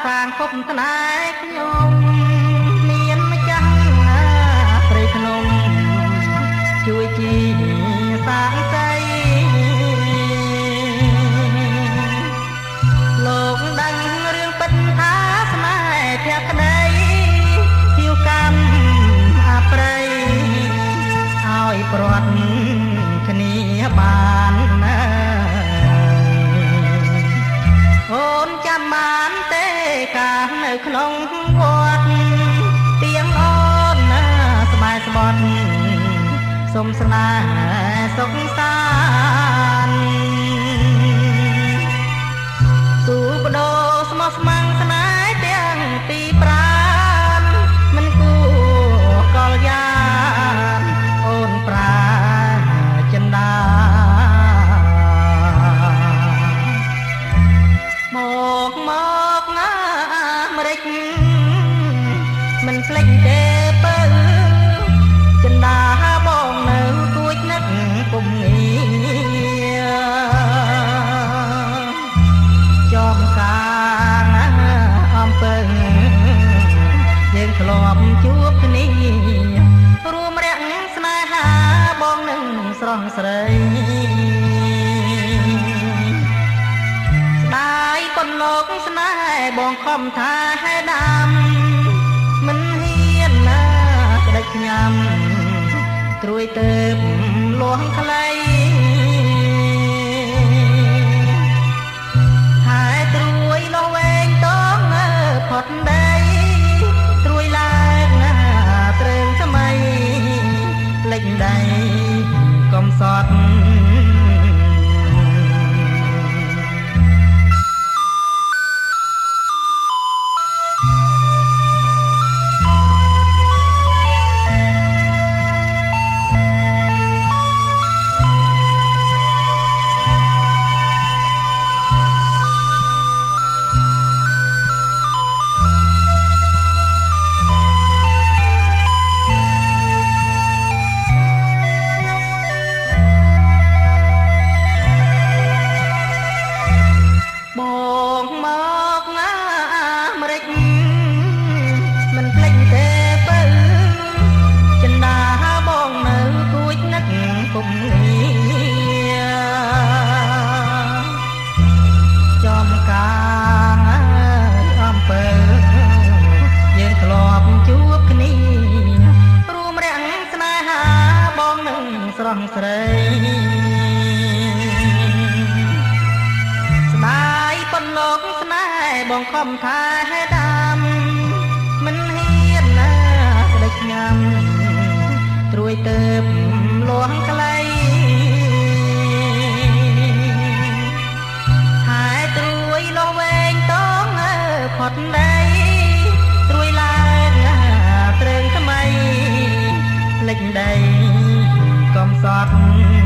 សាងភពថ្នាយខ្ញុំមានម្ចាស់ព្រៃភ្នំជួយជីសាងសីលោកដឹងរឿងពិតថាស្នេហ៍ភក្តីហៀវកម្មអប្រៃឲ្យព្រាត់គ្នាបានណាអូនចាំបានទេកាលនៅក្នុងវត្តទៀងអូនណាស្បែកស្បត់សុំស្នេហ៍សុខសាន្តទូបដោស្មោះស្ម័គ្រស្នេហ៍ទាំងពីប្រានមិនគួរកលយ៉ានអូនប្រាចិន្តាមកណាម្រេចមិនភ្លេចទេបើចិន្តាបងនៅគួចនឹកពុំងារចំការអំពើយើងធ្លាប់ជួបគ្នារួមរាក់ស្នេហាបងនឹងស្រស់ស្រីប៉ុនលោកស្នេហ៍បងខំថាហេដាំមិនហ៊ានណាក្តិចញ៉ាំត្រួយទៅលួងខ្លីហើយត្រួយលោះវែងតងផុតដីត្រួយឡើងណាត្រឹងថ្មីលិចដៃកំសត់ស្រស់ស្រីស្ដាយប៉ុនលោកស្នេហ៍បងខំថាហេដាំមិនហ៊ានណាក្តិចញ៉ាំត្រួយទៅលួងខ្លីហើយត្រួយលោះវែងតងផុតដីត្រួយឡើងត្រឹងថ្មីលិចដីកំសត់